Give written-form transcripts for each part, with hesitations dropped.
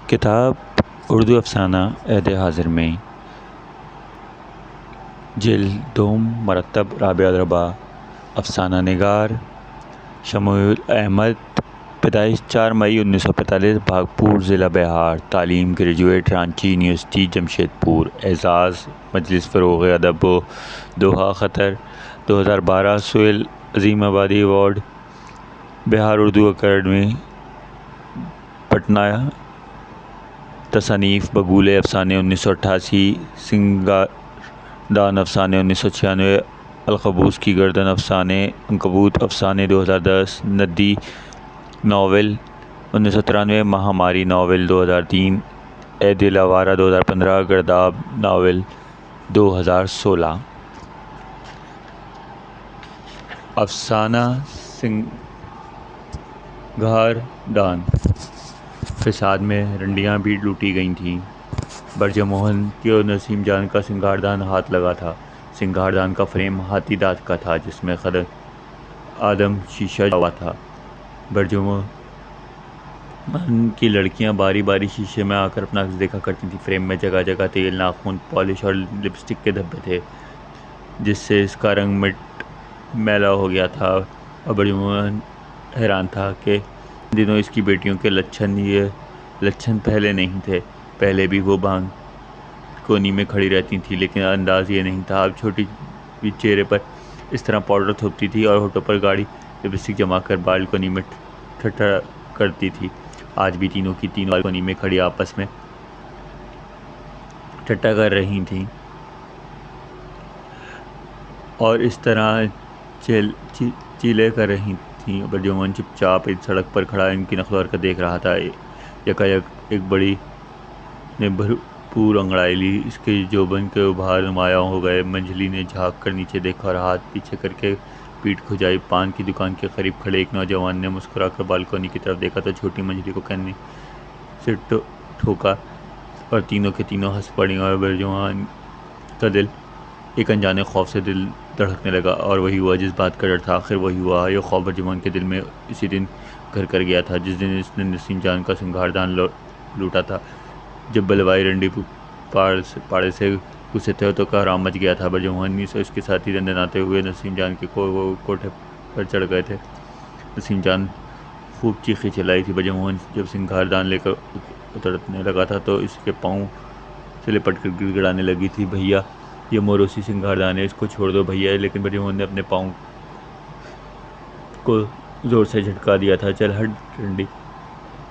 किताब उर्दू अफ़साना अहद हाज़िर में जिल्द दोम मरतब राबिया रबा अफ़साना निगार शमूल अहमद पैदाइश 4 मई 1945 भागपुर ज़िला बिहार तालीम ग्रेजुएट रांची यूनिवर्सिटी जमशेदपुर एज़ाज़ मजलिस फ़रोग़ अदब दोहा क़तर 2012 सुहेल अज़ीम आबादी अवार्ड बिहार उर्दू अकादमी पटना तसनीफ़ बगुल अफ़साने 1988 सिंगारदान अफ़साने 1996 अलक़बूस की गर्दन अफ़साने अंकबूत अफ़साने 2010 नदी नावल 1993 महामारी नावल 2003 ए दिल आवारा 2015 गर्दाब नावल 2016 अफ़साना सिंगारदान फ़साद में रंडियाँ भी लूटी गई थीं। बरजमोहन के नसीम जान का सिंगारदान हाथ लगा था। सिंगारदान का फ्रेम हाथी दांत का था जिसमें खद आदम शीशा हुआ था। बरजमोहन की लड़कियां बारी बारी शीशे में आकर अपना अक्स देखा करती थीं। फ्रेम में जगह जगह तेल, नाखून, पॉलिश और लिपस्टिक के धब्बे थे जिससे इसका रंग मैला हो गया था। और बरजमोहन हैरान था कि दिनों इसकी बेटियों के लक्षण पहले नहीं थे। पहले भी वो बांग कोनी में खड़ी रहती थी लेकिन अंदाज ये नहीं था। अब छोटी चेहरे पर इस तरह पाउडर थोपती थी और होठों पर गाढ़ी लिपस्टिक जमा कर बालकोनी में ठट्ठा करती थी। आज भी तीनों बालकोनी में खड़ी आपस में ठट्ठा कर रही थीं और इस तरह चीले कर रही थीं। बरजमोहन चुपचाप एक सड़क पर खड़ा इनकी नक़्ल हरकत देख रहा था। यकायक एक बड़ी ने भरपूर अंगड़ाई ली। इसके जोबन के उभार नुमाया हो गए। मंझली ने झाँक कर नीचे देखा और हाथ पीछे करके पीठ खुजाई। पान की दुकान के करीब खड़े एक नौजवान ने मुस्कुराकर बालकोनी की तरफ देखा तो छोटी मंझली को कहने से ठोका और तीनों के तीनों हंस पड़ी। और बरजमोहन का दिल एक अनजाने खौफ से दिल धड़कने लगा और वही हुआ जिस बात का डर था। आखिर वही हुआ। यह खौफ बरजमोहन के दिल में इसी दिन घर कर गया था जिस दिन इसने नसीम जान का सिंगारदान लूटा था। जब बलवाई रंडी पाड़े से गुस्से थे तो कहराम मच गया था। बरजमोहन से उसके साथी दंदनाते हुए नसीम जान के कोठे पर चढ़ गए थे। नसीम जान खूब चीखी चिल्लाई थी। बरजमोहन जब सिंगारदान लेकर उतरने लगा था तो इसके पाँव से लिपट कर गिड़गिड़ाने लगी थी। भैया, ये मोरोसी सिंगारदान है, इसको छोड़ दो भैया। लेकिन बरजमोहन ने अपने पाँव को ज़ोर से झटका दिया था। चल हट रंडी।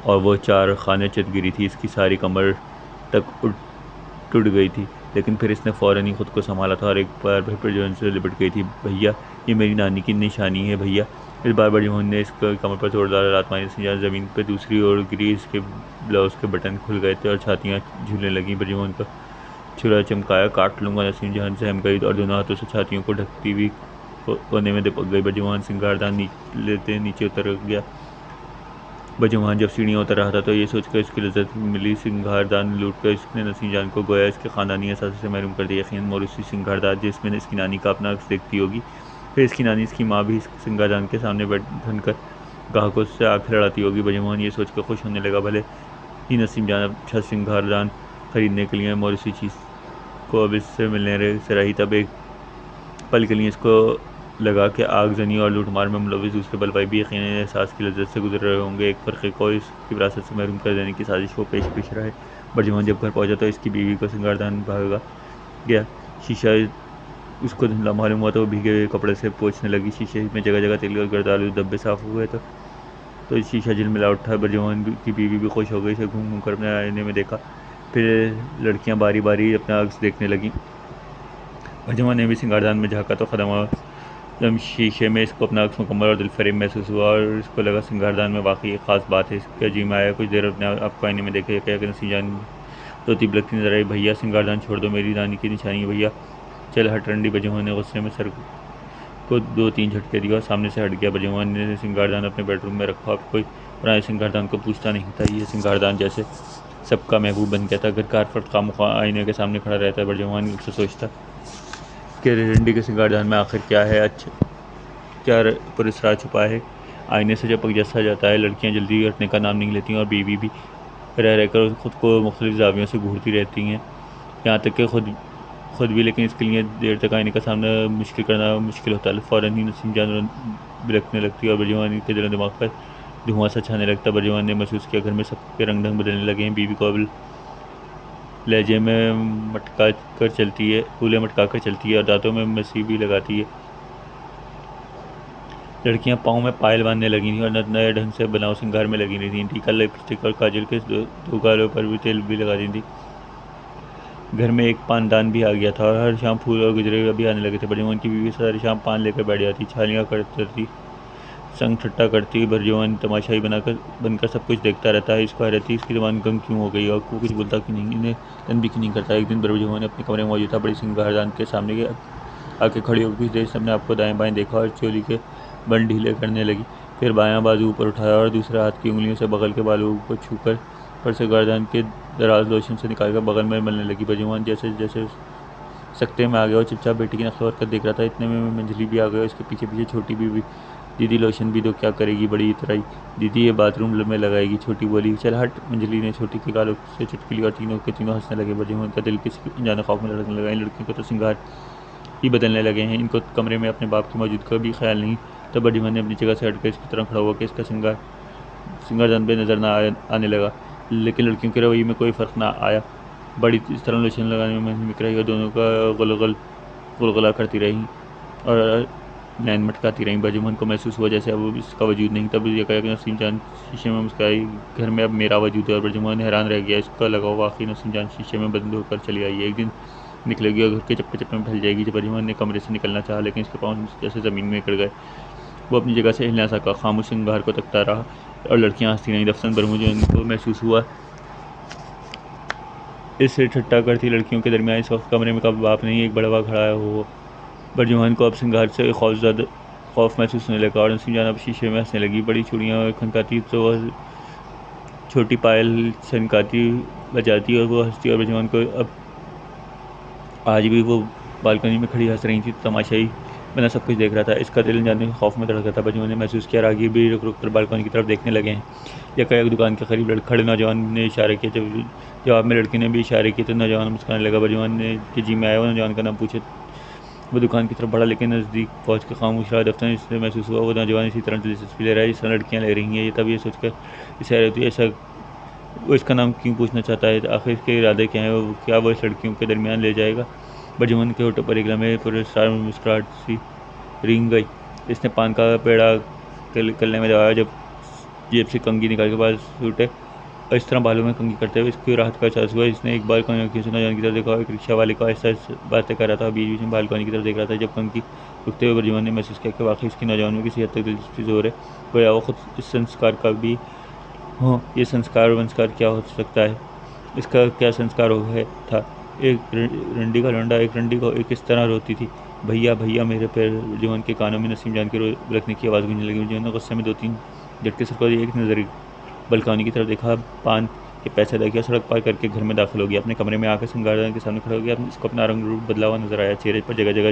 और वो 4 खाने चित गिरी थी। इसकी सारी कमर तक टूट गई थी लेकिन फिर इसने फ़ौरन ही ख़ुद को संभाला था और एक बार फिर बरजमोहन से लिपट गई थी। भैया, ये मेरी नानी की निशानी है भैया। इस बार बरजमोहन ने इसके कमर पर जोरदार लात मारी। नसीम जान ज़मीन पर दूसरी ओर गिरी। इसके ब्लाउज़ के बटन खुल गए थे और छातियाँ झूलने लगीं। बरजमोहन का छुरा चमकाया। काट लूँगा। नसीम जान सहम गई और दोनों हाथों से छातियों को ढकती हुई कोने में दबक गई। बरजमोहन सिंगारदान लेते नीचे उतर गया। बरजमोहन जब सीढ़ियाँ उतर रहा था तो ये सोचकर इसकी लज्जत मिली। सिंगारदान लूटकर इसने नसीम जान को गोया इसके ख़ानदानी एहसास से महरूम कर दिया। यकीनन मोरोसी सिंगारदान जिसमें इसकी नानी का अपना अक्स देखती होगी। फिर इसकी नानी, इसकी माँ भी सिंगारदान के सामने बनकर ग्राहकों से आंखें लड़ाती होगी। बरजमोहन ये सोचकर खुश होने लगा। भले ही नसीम जान अब अच्छा सिंगारदान खरीदने के लिए मोरोसी चीज़ को अब इससे मिलने से रही। तब एक पल के लिए इसको लगा कि आगजनी और लूटमार में मुलविस दूसरे बलवाई भी यकीनन एहसास की लज्जत से गुजर रहे होंगे। एक फ़र्क़े को इसकी विरासत से महरूम कर देने की साजिश को पेश रहे। बरजमोहन जब घर पहुंचा तो इसकी बीवी को सिंगारदान भागा गया। शीशा उसको धुंधला मालूम हुआ तो वो भीगे हुए कपड़े से पोंछने लगी। शीशे में जगह जगह तेल और गर्दालू धब्बे साफ़ हुए तो शीशा झिलमिला उठा। बरजमोहन की बीवी भी खुश हो गई। इसे घूम घूम कर अपने आईने में देखा। फिर लड़कियाँ बारी बारी अपना अक्स देखने लगीं। बरजमोहन ने भी सिंगारदान में झाँका तो ख़दम जब शीशे में इसको अपना अक्स मुकम्मल और दिलफरेब महसूस हुआ और इसको लगा सिंगारदान में वाकई एक ख़ास बात है। इसके अजीब में आया। कुछ देर अपने आपको आईने में देखे क्या कि नसीम जान रोती बिलखती नजर आई। भैया, सिंगारदान छोड़ दो, मेरी नानी की निशानी है भैया। चल हट रंडी। बरजमोहन ने गुस्से में सर को 2-3 झटके दिया और सामने से हट गया। बरजमोहन ने सिंगारदान अपने बेडरूम में रखा। अब कोई पुराने सिंगारदान को पूछता नहीं था। ये सिंगारदान जैसे सबका महबूब बन गया था। घर का हर फर्द खामख्वाह आईने के सामने खड़ा रहता है। बरजमोहन अक्सर सोचता कि रंडी के सिंगारदान में आखिर क्या है, क्या पुरस्कार छुपा है। आईने से जब पक जैसा जाता है। लड़कियां जल्दी हटने का नाम नहीं लेती और बीवी भी रह रहकर ख़ुद को मुख्तलिफ़ ज़ावियों से घूरती रहती हैं, यहाँ तक कि खुद भी, लेकिन इसके लिए देर तक आईने का सामना मुश्किल करना मुश्किल होता है। फ़ौरन ही नसीम जान बिलखने लगती है और बरजवान के दिलो दिमाग पर धुआं सा छाने लगता। बरजवान ने महसूस किया घर में सबके रंग ढंग बदलने लगे हैं। बीवी को अब लहजे में मटका कर चलती है, फूले मटका कर चलती है और दांतों में मसी भी लगाती है। लड़कियां पाँव में पायल बांधने लगी थीं और नए ढंग से बनाव श्रृंगार में लगी थीं। टीका, लिपस्टिक और काजल के दो गालों पर भी तेल भी लगा दी थी। घर में एक पानदान भी आ गया था और हर शाम फूल और गुजरे भी आने लगे थे। बरजवान की बीवी सारी शाम पान लेकर बैठ जाती, छालियाँ करती, संग ठट्टा करती। बरजवान तमाशाई बनकर सब कुछ देखता रहता है। इसको हैरत थी इसकी ज़बान गम क्यों हो गई और वो कुछ बोलता क्यों नहीं, इन्हें तन भी क्यों नहीं करता। एक दिन बरजवान अपने कमरे में मौजूद था, बड़ी सिंगारदान के सामने आके खड़ी होकर कुछ देर सबने आपको दाएं बाएं देखा और चोली के बंद ढीले करने लगी। फिर बायां बाजू ऊपर उठाया और दूसरे हाथ की उंगलियों से बगल के बालों को छूकर पर से गर्दन के दराज लोशन से निकालकर बगल में मलने लगी। बरजवान जैसे जैसे सकते में आ गया और चुपचाप बेटी की नक्ल हरकत देख रहा था। इतने में मंजली भी आ गया, उसके पीछे पीछे छोटी भी दीदी लोशन भी दो, क्या करेगी बड़ी इतराई, दीदी ये बाथरूम में लगाएगी। छोटी बोली, चल हट। मंजली ने छोटी के गालों से चुटकी ली और तीनों के तीनों हंसने लगे। बरजवान का दिल किसी अनजाने खौफ में धड़कने लगा। इन लड़कियों को तो श्रृंगार ही बदलने लगे हैं, इनको कमरे में अपने बाप की मौजूदगी का भी ख्याल नहीं। तब बरजवान ने अपनी जगह से हटकर इसकी तरह खड़ा हुआ कि इसका श्रृंगार पे नजर न आने लगा। लेकिन लड़कियों के रवैये में कोई फ़र्क ना आया। बड़ी इस तरह लोशन लगाने में हिमक रही और दोनों का गुलगुला करती रही और नैन मटकाती रहीं। बरजुमन को महसूस हुआ जैसे अब इसका वजूद नहीं। तब यकायक नसीम जान शीशे में मुस्कुराई, घर में अब मेरा वजूद है। और बरजुमन हैरान रह गया, इसका लगा हुआ वाकई नसीम जान शीशे में बंद होकर चली आई है। एक दिन निकलेगी और घर के चप्पे चप्पे में ढल जाएगी। जब बरजुमन ने कमरे से निकलना चाहा, लेकिन इसके पाँव जैसे ज़मीन में अकड़ गए। वो अपनी जगह से हिल ना सका, खामोश श्रृंगार को तकता रहा और लड़कियां हंसती रहीं। दफ्तन बरजुमन को महसूस हुआ इससे ठट्टा करती लड़कियों के दरमियान इस वक्त कमरे में कब बाप नहीं, एक बड़वा खड़ा हो। बरजुमान को अब श्रृंगार से खौफ महसूस होने लगा और नसीम जान अब शीशे में हंसने लगी। बड़ी चूड़ियाँ खनकाती तो वह छोटी पायल छनकाती बजाती और वो हंसती और बरजुमान को अब आज भी वो बालकनी में खड़ी हंस रही थी। तमाशाई बना सब कुछ देख रहा था। इसका दिल जाने खौफ में धड़का था। बरजुमान ने महसूस किया राहगीर भी रुक रुक कर बालकनी की तरफ देखने लगे हैं। यकायक दुकान के करीब खड़े नौजवान ने इशारे किए। जवाब में लड़की ने भी इशारे किए तो नौजवान मुस्कुराने लगा। बरजुमान ने के जी में आया वो नौजवान का नाम पूछे। वो दुकान की तरफ बढ़ा, लेकिन नज़दीक पहुंच कर खामोश रहा। दफ्तर इससे महसूस हुआ वो नौजवान इसी तरह दिलचस्पी ले रहा है जिस तरह लड़कियां ले रही हैं। ये तब ये सोचकर इसे हैरत हुई, ऐसा वो इसका नाम क्यों पूछना चाहता है, आखिर इसके इरादे क्या हैं, क्या वो इस लड़कियों के दरमियान ले जाएगा। बरजुमान के होठों पर एक लम्हे पुरस्कार मुस्कुराहट सी रिंग गई। इसने पान का पेड़ा कलने में दबाया, जब जेब से कंघी निकाल के पास छूटे और इस तरह बालों में कंघी करते हुए इसकी राहत का एहसास हुआ। इसने एक बार कंघी से नौजवान की तरफ देखा और एक रिक्शा वाले को ऐसा बातें कर रहा था, बीच बीच में बालकनी की तरफ देख रहा था। जब कंघी रुकते हुए बरजुमान ने महसूस किया कि वाकई इसकी नौजवान में किसी हद तक दिलचस्पी जोर है, गोया वो खुद इस संस्कार का भी हो। ये संस्कार और संस्कार क्या हो सकता है, इसका क्या संस्कार हो है था। एक रंडी का लौंडा एक रंडी को एक इस तरह रोती थी, भैया भैया मेरे पैर। बरजुमान के कानों में नसीम जान के रखने की आवाज़ गूंजने लगी। बरजुमान ने गुस्से में दो तीन झटके सर को एक नज़र बालकनी की तरफ देखा, पान के पैसे अदा किया, सड़क पार करके घर में दाखिल हो गया। अपने कमरे में आकर श्रृंगारदान के सामने खड़ा हो गया। इसको अपना रंग रूप बदला हुआ नजर आया। चेहरे पर जगह जगह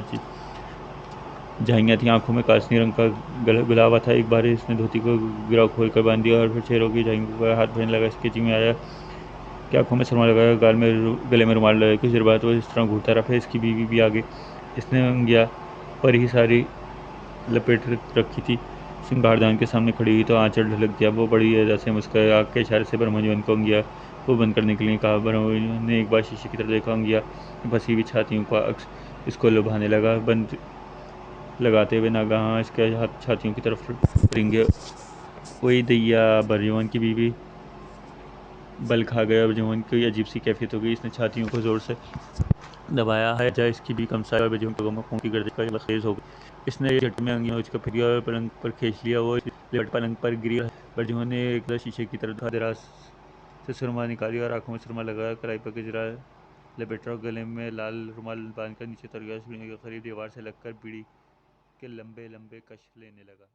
झाइयाँ थी, आंखों में कासनी रंग का गुलाबा था। एक बार इसने धोती को गिराव खोल कर बांध दिया और फिर चेहरों की झाइयों पर हाथ भरने लगा। इसके जी में आया कि आंखों में सुरमा लगाया, गले में रुमाल लगाया। कुछ देर बाद वो इस तरह घूरता रहा। फिर इसकी बीवी भी आ गई। इसने अंगिया पर ही सारी लपेट रखी थी। श्रृंगारदान के सामने खड़ी हुई तो आंचल ढलक गया। वो बड़ी अदा से मुस्कुराई, आग के इशारे से ब्रह्मजन को अंगिया को बंद करने के लिए कहा। ब्रह्मजन ने एक बार शीशे की तरफ देखा, अंगिया फंसी हुई छातियों का अक्स इसको लुभाने लगा। बंद लगाते हुए नागाहां इसके हाथ छातियों की तरफ रिंगे। वही दैया, बरजुमान की बीवी बल खा गया। बरजुमान की अजीब सी कैफियत हो गई। इसने छातियों को जोर से दबाया है, जा इसकी भी कमसाई और बरजुमान के खून की गर्दश का लखेज हो गई। इसने झट में अंगिया उसका फिर और पलंग पर खींच लिया। वो लेट पलंग पर गिरी। बरजुमान ने एक शीशे की तरफ दराज से सुरमा निकाली और आंखों में सुरमा लगाया, कलाई पर गजरा लपेटा और गले में लाल रुमाल बांधकर नीचे उतर गया। सीढ़ी के करीब दीवार से लगकर बीड़ी के लंबे लंबे कश लेने लगा।